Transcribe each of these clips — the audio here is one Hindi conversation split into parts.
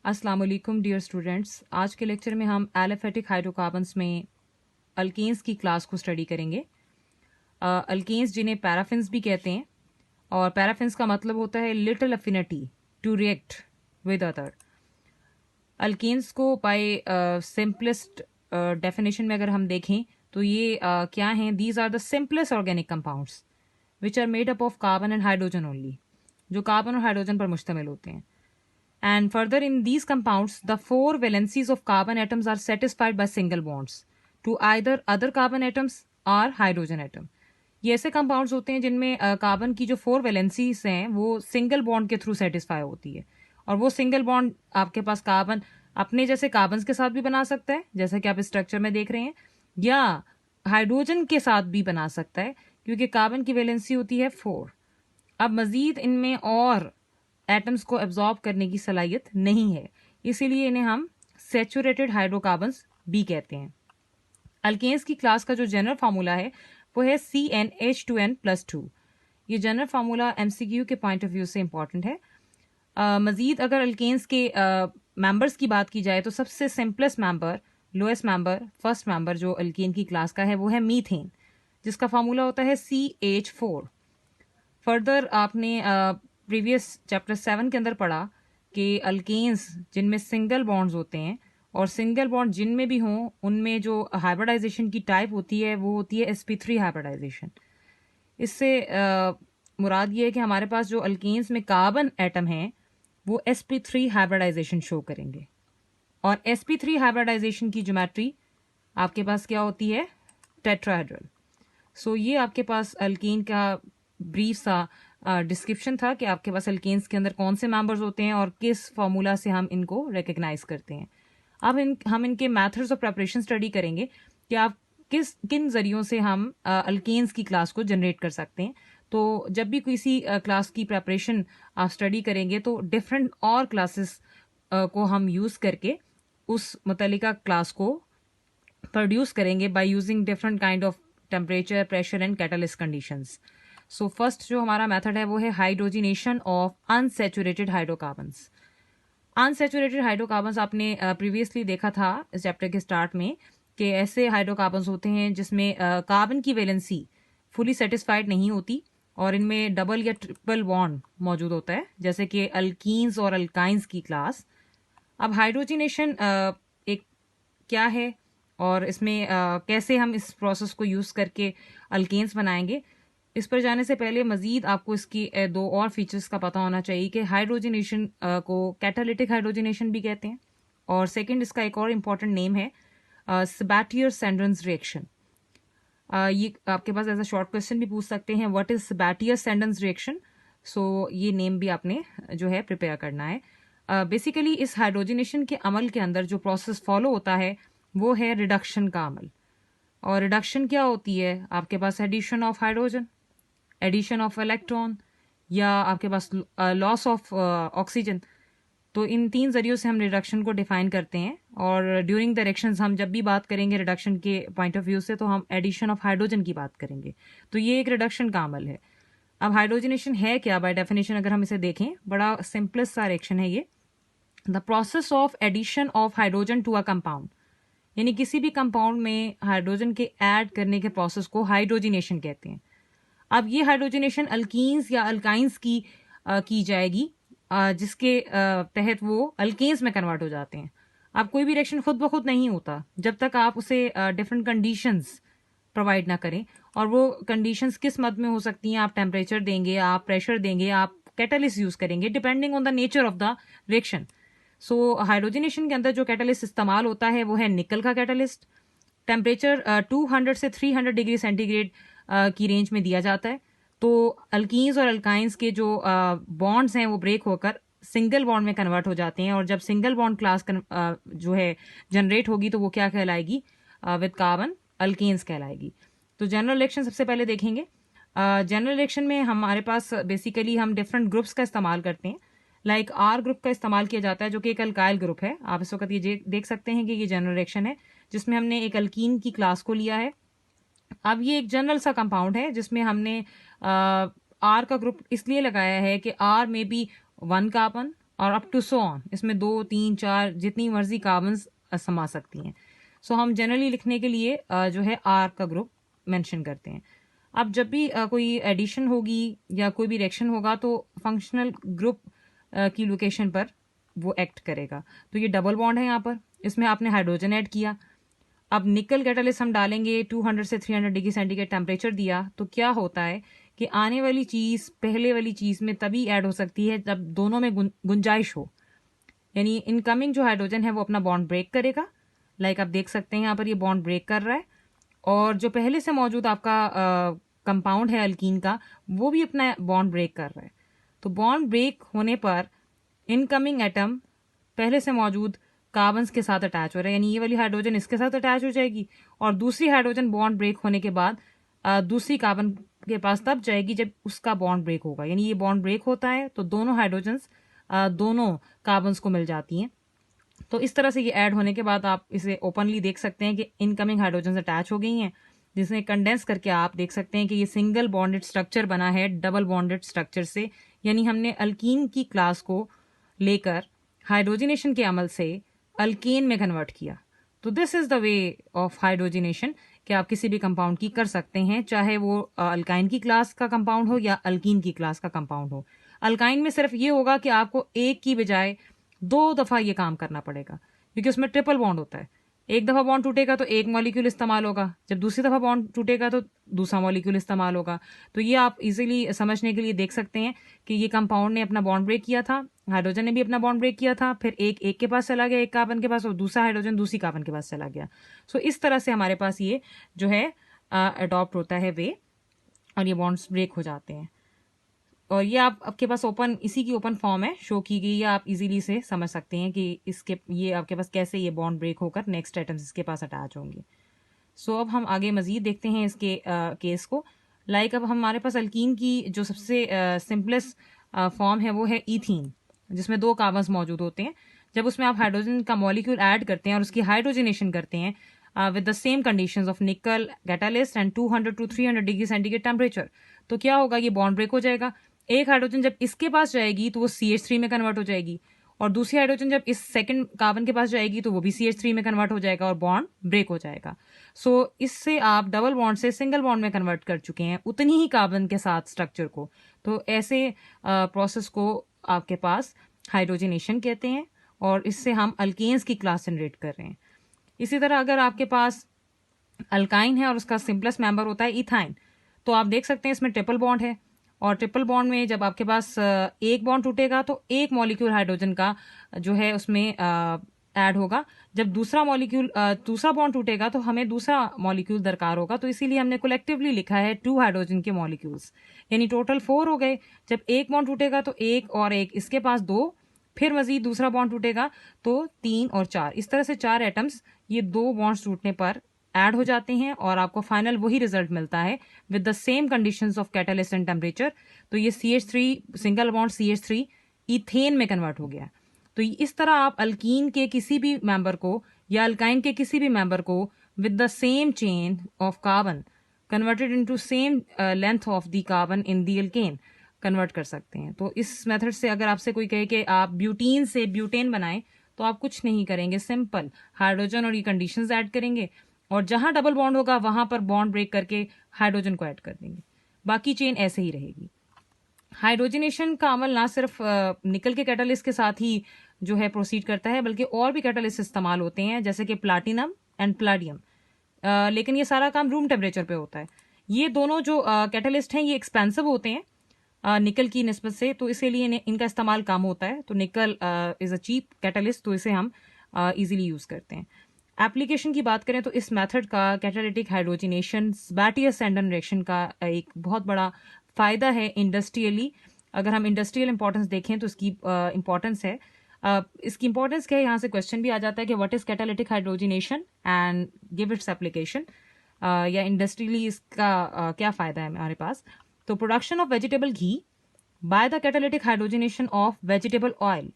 अस्सलाम वालेकुम डियर स्टूडेंट्स। आज के लेक्चर में हम एलिफेटिक हाइड्रोकार्बन्स में अल्केन्स की क्लास को स्टडी करेंगे। अल्केन्स जिन्हें पैराफिन्स भी कहते हैं, और पैराफिन्स का मतलब होता है little affinity to react with other. Alkanes को बाय सिंपलेस्ट डेफिनेशन में अगर हम देखें तो ये क्या हैं? These are the simplest organic compounds which are made up of carbon and hydrogen only, जो कार्बन और हाइड्रोजन पर मुश्तमिल होते हैं। And further, in these compounds, the four valencies of carbon atoms are satisfied by single bonds to either other carbon atoms or hydrogen atom. ये ऐसे कंपाउंड्स होते हैं जिनमें कार्बन की जो फोर वैलेंसीज हैं वो सिंगल बॉन्ड के थ्रू सेटिस्फाई होती है, और वो सिंगल बॉन्ड आपके पास कार्बन अपने जैसे कार्बन के साथ भी बना सकता है, जैसा कि आप स्ट्रक्चर में देख रहे हैं, या हाइड्रोजन के साथ भी बना सकता है, क्योंकि कार्बन की वैलेंसी होती है 4। अब मजीद इनमें और एटम्स को एब्जॉर्ब करने की सलाहियत नहीं है, इसीलिए इन्हें हम सैचुरेटेड हाइड्रोकार्बन्स भी कहते हैं। अल्केन्स की क्लास का जो जनरल फार्मूला है वो है CnH2n+2। ये जनरल फार्मूला MCQ के पॉइंट ऑफ व्यू से इंपॉर्टेंट है। मजीद अगर अल्केन्स के मेंबर्स की बात की जाए तो सबसे simplest member, lowest member, first member जो अल्केन की क्लास का है वो है मीथेन, जिसका फार्मूला होता है CH4। फर्दर आपने प्रीवियस चैप्टर 7 के अंदर पढ़ा कि अल्केन्स जिनमें सिंगल बॉन्ड्स होते हैं, और सिंगल बॉन्ड जिनमें भी हों उनमें जो हाइब्रिडाइजेशन की टाइप होती है वो होती है sp3 हाइब्रिडाइजेशन। इससे मुराद ये है कि हमारे पास जो अल्केन्स में कार्बन एटम हैं वो sp3 हाइब्रिडाइजेशन शो करेंगे, और sp3 हाइब्रिडाइजेशन की ज्योमेट्री आपके पास क्या होती है? टेट्राहेड्रल। सो ये आपके पास अल्केन का ब्रीफ सा डिस्क्रिप्शन था कि आपके पास अल्केन्स के अंदर कौन से मेंबर्स होते हैं और किस फार्मूला से हम इनको रिकग्नाइज करते हैं। अब हम इनके मेथड्स ऑफ प्रेपरेशन स्टडी करेंगे कि आप किन जरियों से हम अल्केन्स की क्लास को जनरेट कर सकते हैं। तो जब भी किसी क्लास की प्रेपरेशन आप स्टडी करेंगे तो डिफरेंट और क्लासेस को हम यूज़ करके उस मुतल्लिका क्लास को प्रोड्यूस करेंगे by using different kind of temperature, pressure and catalyst conditions. So first जो हमारा मेथड है वो है hydrogenation of unsaturated hydrocarbons. Unsaturated hydrocarbons आपने प्रीवियसली देखा था इस चैप्टर के स्टार्ट में कि ऐसे हाइड्रोकार्बन्स होते हैं जिसमें कार्बन की वैलेंसी फुली सेटिस्फाइड नहीं होती और इनमें डबल या ट्रिपल बॉन्ड मौजूद होता है, जैसे कि अल्कीन्स और अल्काइंस की क्लास। अब हाइड्रोजिनेशन एक क्या है और इसमें कैसे हम इस प्रोसेस को यूज़ करके अल्केन्स बनाएंगे, इस पर जाने से पहले मजीद आपको इसकी दो और फीचर्स का पता होना चाहिए कि हाइड्रोजिनेशन को कैटालिटिक हाइड्रोजिनेशन भी कहते हैं, और सेकंड इसका एक और इम्पॉर्टेंट नेम है सेबेटियर-सैंडर्स रिएक्शन। ये आपके पास एज अ शॉर्ट क्वेश्चन भी पूछ सकते हैं, व्हाट इज सेबेटियर-सैंडर्स रिएक्शन। सो ये नेम भी आपने जो है प्रिपेयर करना है। बेसिकली इस हाइड्रोजिनेशन के अमल के अंदर जो प्रोसेस फॉलो होता है वो है रिडक्शन का अमल। और रिडक्शन क्या होती है? आपके पास addition of hydrogen, addition of electron, या आपके पास लॉस ऑफ ऑक्सीजन। तो इन तीन जरियों से हम रिडक्शन को डिफाइन करते हैं, और ड्यूरिंग द रिएक्शंस हम जब भी बात करेंगे रिडक्शन के पॉइंट ऑफ व्यू से तो हम एडिशन ऑफ हाइड्रोजन की बात करेंगे। तो ये एक रिडक्शन का अमल है। अब हाइड्रोजनेशन है क्या? बाय डेफिनेशन अगर हम इसे देखें, बड़ा सिंपलेस्ट सा रिएक्शन है ये। The process of addition of hydrogen to a compound, यानी किसी भी कंपाउंड में हाइड्रोजन के ऐड करने के प्रोसेस को हाइड्रोजिनेशन कहते हैं। अब ये हाइड्रोजिनेशन अल्कीन्स या अल्काइंस की जाएगी, जिसके तहत वो अल्केन्स में कन्वर्ट हो जाते हैं। अब कोई भी रिएक्शन खुद ब खुद नहीं होता जब तक आप उसे डिफरेंट कंडीशंस प्रोवाइड ना करें, और वो कंडीशंस किस मद में हो सकती हैं? आप टेम्परेचर देंगे, आप प्रेशर देंगे, आप कैटलिस्ट यूज करेंगे, depending on the nature of the reaction. So hydrogenation के अंदर जो कैटलिस्ट इस्तेमाल होता है वो है निकल का कैटलिस्ट। टेम्परेचर 200 से 300 डिग्री सेंटीग्रेड की रेंज में दिया जाता है। तो अल्कीन्स और अल्काइंस के जो बॉन्ड्स हैं वो ब्रेक होकर सिंगल बॉन्ड में कन्वर्ट हो जाते हैं, और जब सिंगल बॉन्ड क्लास जो है जनरेट होगी तो वो क्या कहलाएगी? विद कार्बन अल्केन्स कहलाएगी। तो जनरल रिएक्शन सबसे पहले देखेंगे। जनरल रिएक्शन में हमारे पास बेसिकली हम डिफरेंट ग्रुप्स का इस्तेमाल करते हैं। लाइक आर ग्रुप का इस्तेमाल किया जाता है जो कि एक अल्काइल ग्रुप है। आप इस वक्त ये देख सकते हैं कि ये जनरल रिएक्शन है जिसमें हमने एक अल्कीन की क्लास को लिया है। अब ये एक जनरल सा कंपाउंड है जिसमें हमने आर का ग्रुप इसलिए लगाया है कि आर में भी 1 कार्बन और अप टू सो ऑन, इसमें 2 3 4 जितनी मर्जी कार्बन्स समा सकती हैं। सो हम जनरली लिखने के लिए जो है आर का ग्रुप मेंशन करते हैं। अब जब भी कोई एडिशन होगी या कोई भी रिएक्शन होगा तो फंक्शनल ग्रुप की लोकेशन पर वो एक्ट करेगा। तो ये डबल बॉन्ड है यहाँ पर, इसमें आपने हाइड्रोजन ऐड किया। अब निकल कैटालिस्ट हम डालेंगे, 200 से 300 डिग्री सेंटीग्रेड टेम्परेचर दिया, तो क्या होता है कि आने वाली चीज़ पहले वाली चीज़ में तभी ऐड हो सकती है जब दोनों में गुंजाइश हो, यानी इनकमिंग जो हाइड्रोजन है वो अपना बॉन्ड ब्रेक करेगा। लाइक आप देख सकते हैं यहाँ पर ये बॉन्ड ब्रेक कर रहा है, और जो पहले से मौजूद आपका कंपाउंड है अल्कीन का, वो भी अपना बॉन्ड ब्रेक कर रहा है। तो बॉन्ड ब्रेक होने पर इनकमिंग एटम पहले से मौजूद कार्बन्स के साथ अटैच हो रहा है, यानी ये वाली हाइड्रोजन इसके साथ अटैच हो जाएगी, और दूसरी हाइड्रोजन बॉन्ड ब्रेक होने के बाद दूसरी कार्बन के पास तब जाएगी जब उसका बॉन्ड ब्रेक होगा। यानी ये बॉन्ड ब्रेक होता है तो दोनों हाइड्रोजन्स दोनों कार्बन्स को मिल जाती हैं। तो इस तरह से ये ऐड होने के बाद आप इसे ओपनली देख सकते हैं कि इनकमिंग हाइड्रोजन अटैच हो गई हैं, जिसमें कंडेंस करके आप देख सकते हैं कि ये सिंगल बॉन्डेड स्ट्रक्चर बना है डबल बॉन्डेड स्ट्रक्चर से। यानी हमने अल्कीन की क्लास को लेकर हाइड्रोजिनेशन के अमल से अल्केन में कन्वर्ट किया। तो this is the way of hydrogenation कि आप किसी भी कंपाउंड की कर सकते हैं, चाहे वो अल्काइन की क्लास का कंपाउंड हो या अल्कीन की क्लास का कंपाउंड हो। अल्काइन में सिर्फ ये होगा कि आपको एक की बजाय 2 दफा ये काम करना पड़ेगा, क्योंकि उसमें ट्रिपल बॉन्ड होता है। एक दफा बॉन्ड टूटेगा तो एक मॉलिक्यूल इस्तेमाल होगा, जब दूसरी दफा बॉन्ड टूटेगा तो दूसरा मॉलिक्यूल इस्तेमाल होगा। तो ये आप इजीली समझने के लिए देख सकते हैं कि ये कंपाउंड ने अपना बॉन्ड ब्रेक किया था, हाइड्रोजन ने भी अपना बॉन्ड ब्रेक किया था, फिर एक के पास चला गया, एक कार्बन के पास, और दूसरा हाइड्रोजन दूसरी कार्बन के पास चला गया। सो इस तरह से हमारे पास ये जो है अडॉप्ट होता है वे, और ये बॉन्ड्स ब्रेक हो जाते हैं। और ये आपके पास ओपन, इसी की ओपन फॉर्म है, शो की गई है, आप इजीली से समझ सकते हैं कि इसके ये आपके पास कैसे ये बॉन्ड ब्रेक होकर नेक्स्ट एटम्स इसके पास अटैच होंगे। सो अब हम आगे मजीद देखते हैं इसके केस को। लाइक अब हमारे पास अल्कीन की जो सबसे सिंपलेस्ट फॉर्म है वो है ईथीन, जिसमें 2 कार्बन्स मौजूद होते हैं। जब उसमें आप हाइड्रोजन का मॉलिक्यूल ऐड करते हैं और उसकी हाइड्रोजनेशन करते हैं with the same conditions of nickel catalyst and 200 to 300 degree centigrade temperature, तो क्या होगा, ये बॉन्ड ब्रेक हो जाएगा। एक हाइड्रोजन जब इसके पास जाएगी तो वो CH3 में कन्वर्ट हो जाएगी, और दूसरी हाइड्रोजन जब इस सेकंड कार्बन के पास जाएगी तो वो भी CH3 में कन्वर्ट हो जाएगा और बॉन्ड ब्रेक हो जाएगा। सो इससे आप डबल बॉन्ड से सिंगल बॉन्ड में कन्वर्ट कर चुके हैं उतनी ही कार्बन के साथ स्ट्रक्चर को। तो ऐसे प्रोसेस को आपके पास हाइड्रोजनेशन कहते हैं, और इससे हम अल्केन्स की क्लास जनरेट कर रहे हैं। इसी तरह अगर आपके पास अल्काइन है और उसका सिंपलेस्ट मेंबर होता है इथाइन, तो आप देख सकते हैं इसमें ट्रिपल बॉन्ड है, और ट्रिपल बॉन्ड में जब आपके पास एक बॉन्ड टूटेगा तो एक मॉलिक्यूल हाइड्रोजन का जो है उसमें ऐड होगा। जब दूसरा मॉलिक्यूल दूसरा बॉन्ड टूटेगा तो हमें दूसरा मॉलिक्यूल दरकार होगा, तो इसीलिए हमने कलेक्टिवली लिखा है 2 हाइड्रोजन के मॉलिक्यूल्स, यानी टोटल 4 हो गए। जब एक बॉन्ड टूटेगा तो एक और एक, इसके पास 2, फिर मजीद दूसरा बॉन्ड टूटेगा तो 3 और 4, इस तरह से 4 एटम्स ये 2 बॉन्ड्स टूटने पर ऐड हो जाते हैं, और आपको फाइनल वही रिजल्ट मिलता है with the same conditions of catalyst and temperature. तो ये CH3 single bond CH3 ethane में कन्वर्ट हो गया। तो इस तरह आप अल्कीन के किसी भी मेंबर को या अल्काइन के किसी भी मेंबर को with the same chain of carbon converted into same length of the carbon in the alkane convert कर सकते हैं। तो इस मेथड से अगर आपसे कोई कहे कि आप ब्यूटीन से ब्यूटेन बनाएं, तो आप कुछ नहीं करेंगे, सिंपल हाइड्रोजन और ये कंडीशंस ऐड करेंगे, और जहां डबल बॉन्ड होगा वहां पर बॉन्ड ब्रेक करके हाइड्रोजन को ऐड कर देंगे, बाकी चेन ऐसे ही रहेगी। हाइड्रोजनेशन का अमल ना सिर्फ निकल के कैटालिस्ट के साथ ही जो है प्रोसीड करता है, बल्कि और भी कैटालिस्ट इस्तेमाल होते हैं, जैसे कि प्लाटिनम एंड प्लाडियम। लेकिन ये सारा काम रूम टेम्परेचर पे होता है। ये दोनों जो कैटालिस्ट हैं ये एक्सपेंसिव होते हैं निकल की निस्बत से, तो इसीलिए इनका इस्तेमाल कम होता है। तो निकल इज़ अ चीप कैटालिस्ट, तो इसे हम इजीली यूज़ करते हैं। एप्लीकेशन की बात करें तो इस मेथड का कैटालिटिक हाइड्रोजिनेशन बाटियर-सैंडन रिएक्शन का एक बहुत बड़ा फ़ायदा है इंडस्ट्रियली। अगर हम इंडस्ट्रियल इंपॉर्टेंस देखें तो इसकी इंपॉर्टेंस है, इसकी इंपॉर्टेंस क्या है, यहाँ से क्वेश्चन भी आ जाता है कि what is catalytic hydrogenation and give its application, या इंडस्ट्रियली इसका क्या फ़ायदा है हमारे पास। तो production of vegetable ghee by the catalytic hydrogenation of vegetable oil,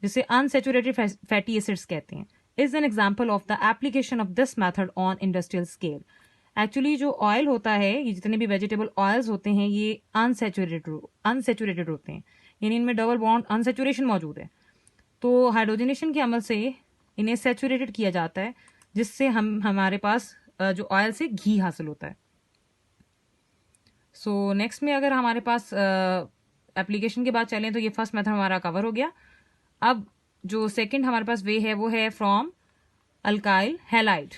जिसे अनसेचुरेटेड फैटी एसिड्स कहते हैं, is an example of the application of this method on industrial scale. Actually जो ऑयल होता है, ये जितने भी वेजिटेबल ऑयल्स होते हैं ये अनसेचुरेटेड होते हैं, यानी इनमें डबल बॉन्ड अनसेचुरेशन मौजूद है। तो हाइड्रोजनेशन के अमल से इन्हें सैचुरेटेड किया जाता है, जिससे हमारे पास जो ऑयल से घी हासिल होता है। सो नेक्स्ट में अगर हमारे पास एप्लीकेशन के बाद चलें तो ये फर्स्ट मेथड हमारा कवर हो गया। अब जो सेकंड हमारे पास वे है वो है from alkyl halide.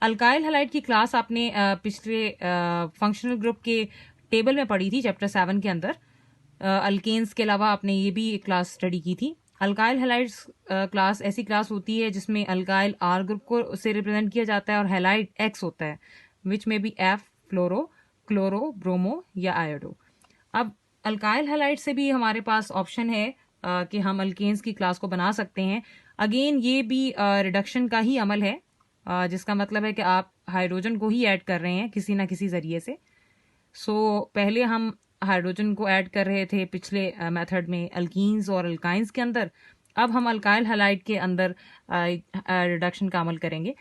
Alkyl halide की क्लास आपने पिछले फंक्शनल ग्रुप के टेबल में पढ़ी थी, चैप्टर 7 के अंदर। अल्केन्स के अलावा आपने ये भी क्लास स्टडी की थी। अल्काइल हैलाइड्स क्लास ऐसी क्लास होती है जिसमें अल्काइल आर ग्रुप को से रिप्रेजेंट किया जाता है और हैलाइड एक्स होता है, विच में बी एफ, फ्लोरो, क्लोरो, ब्रोमो या आयोडो। अब अल्काइल हैलाइड से भी हमारे पास ऑप्शन है कि हम अल्केन्स की क्लास को बना सकते हैं। अगेन ये भी रिडक्शन का ही अमल है, जिसका मतलब है कि आप हाइड्रोजन को ही ऐड कर रहे हैं किसी ना किसी जरिए से। पहले हम हाइड्रोजन को ऐड कर रहे थे पिछले मेथड में अल्कीन्स और अल्काइंस के अंदर। अब हम अल्काइल हैलाइड के अंदर रिडक्शन का अमल करेंगे।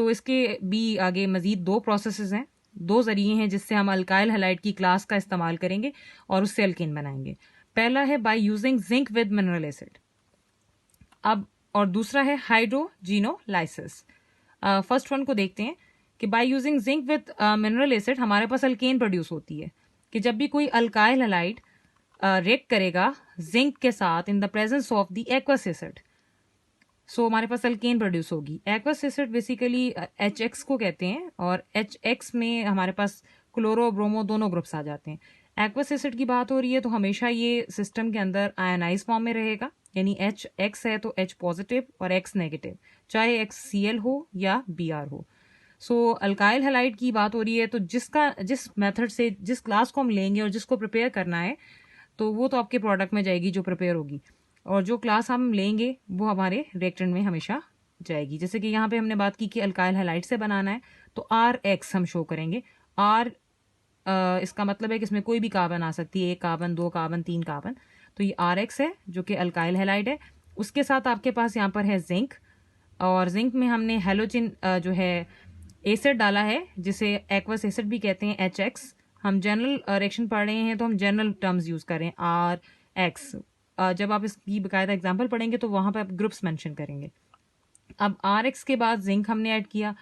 इसके भी आगे मजीद 2 प्रोसेसेस हैं, 2 जरिए हैं जिससे हम अल्काइल हैलाइड की क्लास का इस्तेमाल करेंगे और उससे अल्कीन बनाएंगे। पहला है by using zinc with mineral acid. अब और दूसरा है हाइड्रोजिनोलाइसिस। फर्स्ट वन को देखते हैं कि by using zinc with mineral acid हमारे पास अल्केन प्रोड्यूस होती है कि जब भी कोई अल्काइल हैलाइड रिएक्ट करेगा जिंक के साथ in the presence of the aqueous acid, हमारे पास अल्केन प्रोड्यूस होगी। एक्वस एसिड बेसिकली HX को कहते हैं और HX में हमारे पास क्लोरो ब्रोमो दोनों ग्रुप्स आ जाते हैं। एक्वस एसिड की बात हो रही है तो हमेशा ये सिस्टम के अंदर आयनाइज फॉर्म में रहेगा, यानी HX है तो H पॉजिटिव और X नेगेटिव, चाहे XCl हो या Br हो। अल्काइल हैलाइड की बात हो रही है तो जिस मेथड से जिस क्लास को हम लेंगे और जिसको प्रिपेयर करना है तो वो तो आपके प्रोडक्ट में जाएगी जो प्रिपेयर होगी, और जो क्लास हम लेंगे वो हमारे रिएक्टेंट में हमेशा जाएगी। जैसे कि यहाँ पे हमने बात की कि अल्काइल हैलाइड से बनाना है तो RX हम शो करेंगे। R इसका मतलब है कि इसमें कोई भी कार्बन आ सकती है, 1 कार्बन, 2 कार्बन, 3 कार्बन, तो ये RX है जो कि अल्काइल हैलाइड है। उसके साथ आपके पास यहाँ पर है जिंक, और जिंक में हमने हेलोजिन जो है एसिड डाला है जिसे एक्वस एसिड भी कहते हैं, HX। हम जनरल रिएक्शन पढ़ रहे हैं तो हम जनरल टर्म्स यूज करें, RX। जब आप इसकी बाकायदा एग्जाम्पल पढ़ेंगे तो वहां पर आप ग्रुप्स मेंशन करेंगे। अब RX के बाद जिंक हमने ऐड किया,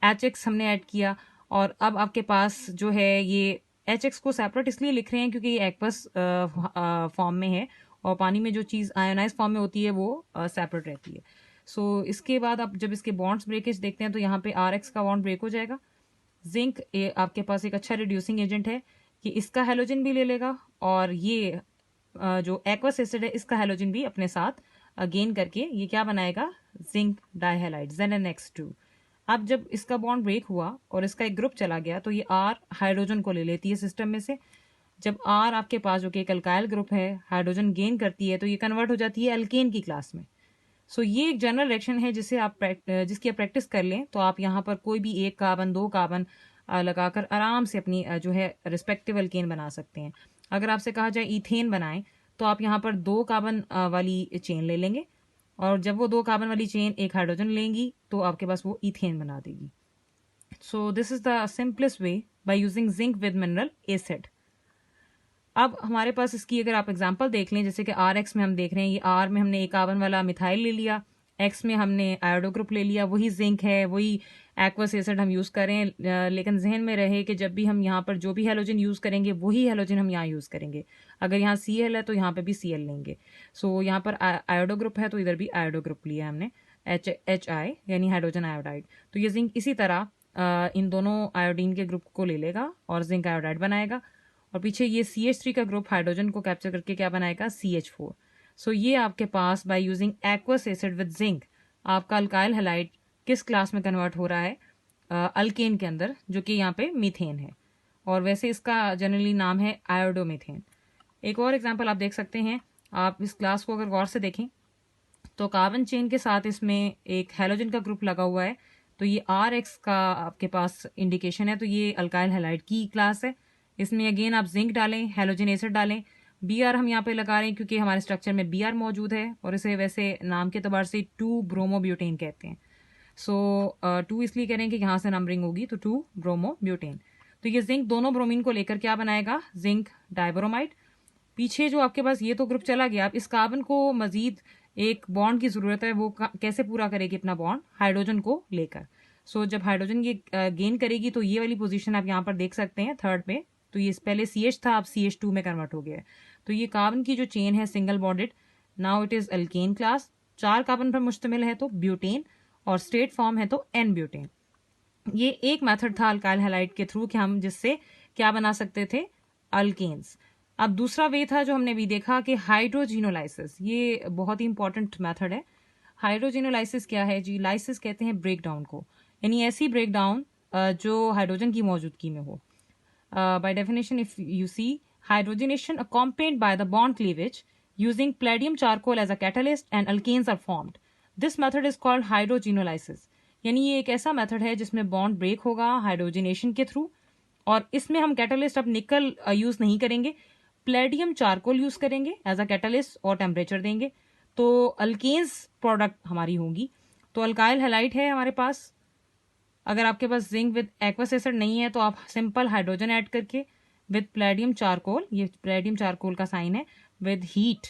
HX हमने ऐड किया, और अब आपके पास जो है ये HX को सेपरेट इसलिए लिख रहे हैं क्योंकि ये एक्वस फॉर्म में है और पानी में जो चीज़ आयोनाइज फॉर्म में होती है वो सेपरेट रहती है। इसके बाद आप जब इसके बॉन्ड्स ब्रेकेज देखते हैं तो यहाँ पे RX का बॉन्ड ब्रेक हो जाएगा। जिंक आपके पास एक अच्छा रिड्यूसिंग एजेंट है कि इसका हेलोजन भी ले लेगा, और ये जो एक्वस एसिड है इसका हेलोजन भी अपने साथ गेन करके ये क्या बनाएगा, जिंक डाइहैलाइड ZnX2। अब जब इसका बॉन्ड ब्रेक हुआ और इसका एक ग्रुप चला गया तो ये R हाइड्रोजन को ले लेती है सिस्टम में से। जब R आपके पास जो कि एक अल्काइल ग्रुप है हाइड्रोजन गेन करती है तो ये कन्वर्ट हो जाती है अल्केन की क्लास में। ये एक जनरल रिएक्शन है जिसे आप जिसकी आप प्रैक्टिस कर लें तो आप यहाँ पर कोई भी 1 कार्बन 2 कार्बन लगाकर आराम से अपनी जो है रिस्पेक्टिव अल्केन बना सकते हैं। अगर आपसे कहा जाए ईथेन बनाएं तो आप यहाँ पर 2 कार्बन वाली चेन ले लेंगे, और जब वो 2 कार्बन वाली चेन एक हाइड्रोजन लेंगी तो आपके पास वो ईथेन बना देगी। This is the simplest way by using zinc with mineral acid. अब हमारे पास इसकी अगर आप एग्जांपल देख लें, जैसे कि RX में हम देख रहे हैं ये R में हमने 1 कार्बन वाला मिथाइल ले लिया, X में हमने आयोडो ग्रुप ले लिया, वही जिंक है, वही एक्वस एसिड हम यूज़ करें, लेकिन जहन में रहे कि जब भी हम यहाँ पर जो भी हेलोजन यूज़ करेंगे वही हेलोजन हम यहाँ यूज़ करेंगे। अगर यहाँ Cl है तो यहाँ पे भी Cl लेंगे। यहाँ पर आयोडो ग्रुप है तो इधर भी आयोडो ग्रुप लिया हमने, HI यानी हाइड्रोजन आयोडाइड। तो ये जिंक इसी तरह इन दोनों आयोडीन के ग्रुप को ले लेगा और जिंक आयोडाइड बनाएगा, और पीछे ये CH3 का ग्रुप हाइड्रोजन को कैप्चर करके क्या बनाएगा, CH4। ये आपके पास by using aqueous acid with zinc आपका अल्काइल हैलाइड किस क्लास में कन्वर्ट हो रहा है, अल्केन के अंदर, जो कि यहाँ पे मीथेन है, और वैसे इसका जनरली नाम है आयोडोमीथेन। एक और एग्जांपल आप देख सकते हैं, आप इस क्लास को अगर गौर से देखें तो कार्बन चेन के साथ इसमें एक हेलोजन का ग्रुप लगा हुआ है, तो ये RX का आपके पास इंडिकेशन है, तो ये अल्काइल हैलाइड की क्लास है। इसमें अगेन आप जिंक डालें, हेलोजन एसिड डालें, Br हम यहाँ पे लगा रहे हैं क्योंकि हमारे स्ट्रक्चर में Br मौजूद है और इसे वैसे नाम के एतबार से 2 ब्रोमोब्यूटेन कहते हैं। 2 इसलिए कह रहे हैं कि यहाँ से नंबरिंग होगी तो 2 ब्रोमोब्यूटेन। तो ये जिंक दोनों ब्रोमीन को लेकर क्या बनाएगा, जिंक डाइब्रोमाइड। पीछे जो आपके पास ये तो ग्रुप चला गया, आप इस कार्बन को मजीद एक बॉन्ड की ज़रूरत है, वो कैसे पूरा करेगी अपना बॉन्ड हाइड्रोजन को लेकर। सो जब हाइड्रोजन ये गेन करेगी तो ये वाली पोजीशन आप यहाँ पर देख सकते हैं थर्ड पे, तो ये पहले CH था, अब CH2 में कन्वर्ट हो गया है। तो ये कार्बन की जो चेन है single bonded, now it is alkane class. 4 carbon पर मुश्तमिल है तो ब्यूटेन, और स्ट्रेट फॉर्म है तो एन ब्यूटेन। ये एक मेथड था अल्काइल हैलाइड के थ्रू कि हम जिससे क्या बना सकते थे, अल्केन्स। अब दूसरा वे था जो हमने भी देखा कि हाइड्रोजिनोलाइसिस, ये बहुत ही इंपॉर्टेंट मेथड है। हाइड्रोजिनोलाइसिस क्या है जी? लाइसिस कहते हैं ब्रेकडाउन को, यानी ऐसी ब्रेकडाउन जो हाइड्रोजन की मौजूदगी में हो। By definition, if you see hydrogenation accompanied by the bond cleavage using palladium charcoal as a catalyst and alkanes are formed. This method is called hydrogenolysis. यानी ये एक ऐसा मेथड है जिसमें बॉन्ड ब्रेक होगा हाइड्रोजनेशन के थ्रू, और इसमें हम कैटलिस्ट अब निकल यूज नहीं करेंगे, प्लेडियम चारकोल यूज करेंगे एज अ कैटलिस्ट और टेम्परेचर देंगे, तो अल्केन्स प्रोडक्ट हमारी होंगी। तो अल्काइल हैलाइड है हमारे पास। अगर आपके पास जिंक विद एक्वस एसिड नहीं है तो आप सिंपल हाइड्रोजन ऐड करके विद प्लेडियम चारकोल, ये प्लेडियम चारकोल का साइन है, विद हीट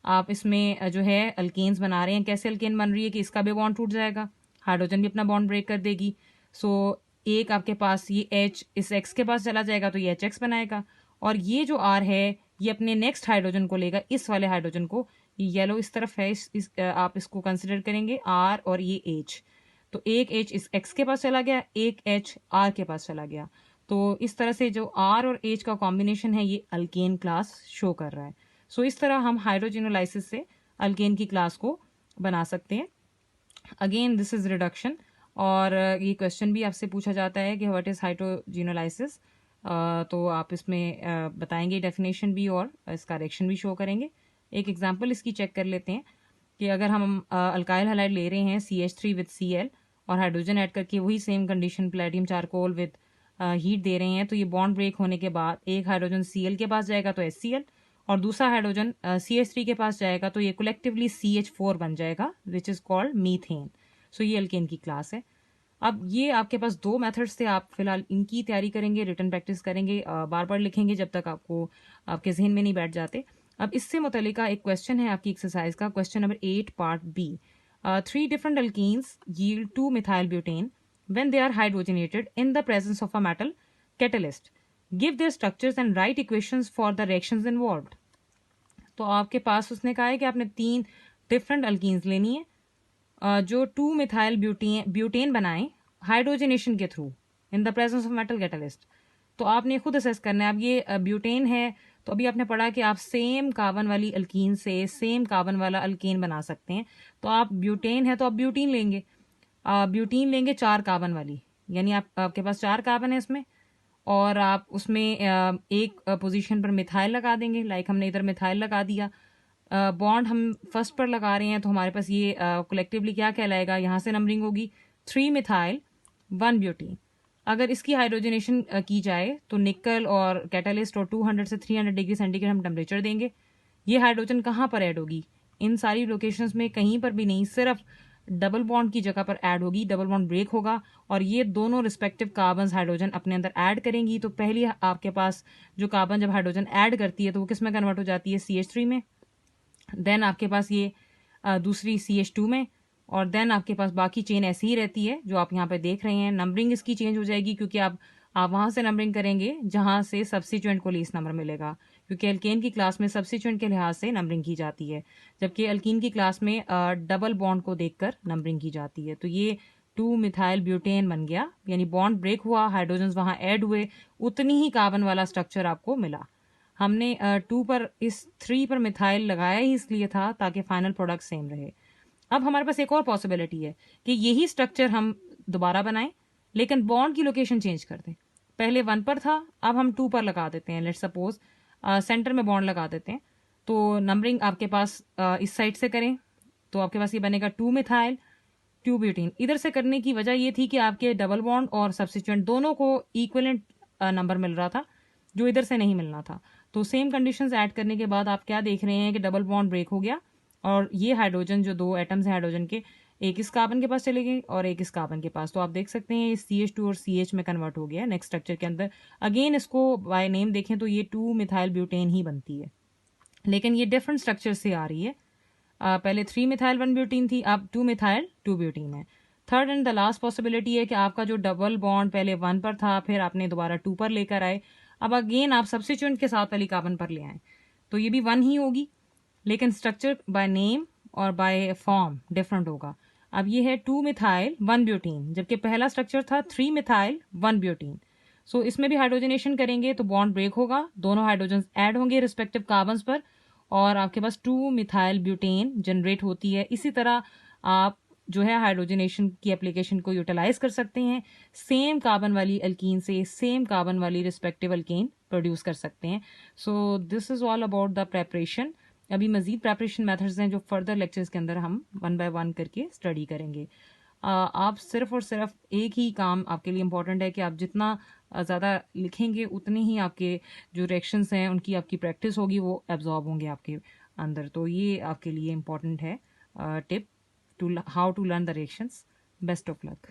आप इसमें जो है अल्केन्स बना रहे हैं। कैसे अल्केन बन रही है कि इसका भी बॉन्ड टूट जाएगा, हाइड्रोजन भी अपना बॉन्ड ब्रेक कर देगी। सो एक आपके पास ये H इस X के पास चला जाएगा तो ये HX बनाएगा, और ये जो R है ये अपने नेक्स्ट हाइड्रोजन को लेगा, इस वाले हाइड्रोजन को, ये येलो इस तरफ है, आप इसको कंसिडर करेंगे R और ये H। तो एक H इस X के पास चला गया, एक H R के पास चला गया। तो इस तरह से जो R और H का कॉम्बिनेशन है ये अल्केन क्लास शो कर रहा है। सो इस तरह हम हाइड्रोजिनोलाइसिस से अल्केन की क्लास को बना सकते हैं। अगेन दिस इज रिडक्शन, और ये क्वेश्चन भी आपसे पूछा जाता है कि व्हाट इज हाइड्रोजिनोलाइसिस, तो आप इसमें बताएंगे डेफिनेशन भी और इसका रिएक्शन भी शो करेंगे। एक एग्जांपल इसकी चेक कर लेते हैं कि अगर हम अल्काइल हैलाइड ले रहे हैं CH3 विद Cl और हाइड्रोजन ऐड करके वही same condition platinum charcoal with heat दे रहे हैं, तो ये बॉन्ड ब्रेक होने के बाद एक हाइड्रोजन Cl के पास जाएगा तो HCl, और दूसरा हाइड्रोजन CH3 के पास जाएगा तो ये कलेक्टिवली CH4 बन जाएगा विच इज कॉल्ड मीथेन। सो ये अल्केन की क्लास है। अब ये आपके पास दो मेथड्स थे, आप फिलहाल इनकी तैयारी करेंगे, रिटन प्रैक्टिस करेंगे, बार बार लिखेंगे जब तक आपको आपके जहन में नहीं बैठ जाते। अब इससे मुतलिका एक क्वेश्चन है आपकी एक्सरसाइज का, question number 8 part B. 3 different alkenes yield 2 methyl butane when they are hydrogenated in the presence of a metal catalyst. Give their structures and write equations for the reactions involved. तो आपके पास उसने कहा है कि आपने 3 डिफरेंट अल्कीन्स लेनी है जो 2 मिथाइल ब्यूटेन बनाएं हाइड्रोजनेशन के through in the presence of metal catalyst. तो आपने खुद असेस करना है। अब ये ब्यूटेन है, तो अभी आपने पढ़ा कि आप सेम कार्बन वाली अल्कीन से सेम कार्बन वाला अल्केन बना सकते हैं। तो आप ब्यूटेन है तो आप ब्यूटीन लेंगे, ब्यूटीन लेंगे 4 कार्बन वाली, यानी आपके पास 4 कार्बन है इसमें, और आप उसमें एक पोजीशन पर मिथाइल लगा देंगे, लाइक हमने इधर मिथाइल लगा दिया। बॉन्ड हम फर्स्ट पर लगा रहे हैं तो हमारे पास ये कलेक्टिवली क्या कहलाएगा, यहाँ से नंबरिंग होगी 3 मिथाइल 1 ब्यूटीन। अगर इसकी हाइड्रोजनेशन की जाए तो निकल और कैटालिस्ट और 200 से 300 डिग्री सेंटीग्रेड हम टेम्परेचर देंगे। ये हाइड्रोजन कहाँ पर ऐड होगी, इन सारी लोकेशंस में कहीं पर भी नहीं, सिर्फ डबल बॉन्ड की जगह पर ऐड होगी, डबल बॉन्ड ब्रेक होगा और ये दोनों रिस्पेक्टिव कार्बन हाइड्रोजन अपने अंदर ऐड करेंगी। तो पहली आपके पास जो कार्बन जब हाइड्रोजन ऐड करती है तो वो किस में कन्वर्ट हो जाती है, CH3 में। देन आपके पास ये दूसरी CH2 में, और देन आपके पास बाकी चेन ऐसी ही रहती है जो आप यहाँ पे देख रहे हैं। नंबरिंग इसकी चेंज हो जाएगी क्योंकि आप वहां से नंबरिंग करेंगे जहां से सब्स्टिट्यूएंट को लीस्ट नंबर मिलेगा, क्योंकि अल्केन की क्लास में सब्स्टिट्यूएंट के लिहाज से नंबरिंग की जाती है, जबकि अल्कीन की क्लास में डबल बॉन्ड को देखकर नंबरिंग की जाती है। तो ये 2 मिथाइल ब्यूटेन बन गया, यानी बॉन्ड ब्रेक हुआ, हाइड्रोजन वहां ऐड हुए, उतनी ही कार्बन वाला स्ट्रक्चर आपको मिला। हमने 2 पर इस 3 पर मिथाइल लगाया ही इसलिए था ताकि फाइनल प्रोडक्ट सेम रहे। अब हमारे पास एक और पॉसिबिलिटी है कि यही स्ट्रक्चर हम दोबारा बनाएं लेकिन बॉन्ड की लोकेशन चेंज कर दें। पहले 1 पर था, अब हम 2 पर लगा देते हैं, लेट्स सपोज सेंटर में बॉन्ड लगा देते हैं। तो नंबरिंग आपके पास इस साइड से करें तो आपके पास ये बनेगा 2 मिथाइल 2 ब्यूटीन। इधर से करने की वजह ये थी कि आपके डबल बॉन्ड और सब्स्टिट्यूएंट दोनों को इक्विवेलेंट नंबर मिल रहा था जो इधर से नहीं मिलना था। तो सेम कंडीशंस ऐड करने के बाद आप क्या देख रहे हैं कि डबल बॉन्ड ब्रेक हो गया और ये हाइड्रोजन जो 2 एटम्स हैं हाइड्रोजन के, एक इस कार्बन के पास चले गए और एक इस कार्बन के पास। तो आप देख सकते हैं CH2 और CH में कन्वर्ट हो गया नेक्स्ट स्ट्रक्चर के अंदर। अगेन इसको बाय नेम देखें तो ये 2 मिथाइल ब्यूटेन ही बनती है, लेकिन ये डिफरेंट स्ट्रक्चर से आ रही है। पहले 3 मिथाइल 1 ब्यूटीन थी, अब 2 मिथाइल 2 ब्यूटीन है। Third and the last possibility है कि आपका जो डबल बॉन्ड पहले 1 पर था, फिर आपने दोबारा 2 पर लेकर आए, अब अगेन आप सब्स्टिट्यूएंट के साथ वाली कार्बन पर ले आए, तो ये भी 1 ही होगी, लेकिन स्ट्रक्चर बाय नेम और बाय फॉर्म डिफरेंट होगा। अब ये है 2 मिथाइल 1 ब्यूटीन, जबकि पहला स्ट्रक्चर था 3 मिथाइल 1 ब्यूटीन। सो इसमें भी हाइड्रोजनेशन करेंगे तो बॉन्ड ब्रेक होगा, दोनों हाइड्रोजन ऐड होंगे रिस्पेक्टिव कार्बन्स पर, और आपके पास 2 मिथाइल ब्यूटेन जनरेट होती है। इसी तरह आप जो है हाइड्रोजनेशन की एप्लीकेशन को यूटिलाइज कर सकते हैं, सेम कार्बन वाली अल्कीन से सेम कार्बन वाली रिस्पेक्टिव अल्केन प्रोड्यूस कर सकते हैं। So this is all about the preparation. अभी मजीद प्रेपरेशन मेथड्स हैं जो फर्दर लेक्चर्स के अंदर हम 1 बाय 1 करके स्टडी करेंगे। आप सिर्फ और सिर्फ एक ही काम आपके लिए इम्पॉर्टेंट है कि आप जितना ज़्यादा लिखेंगे उतने ही आपके जो रिएक्शंस हैं उनकी आपकी प्रैक्टिस होगी, वो एब्जॉर्ब होंगे आपके अंदर। तो ये आपके लिए इम्पॉर्टेंट है tip to how to learn the reactions. Best of luck.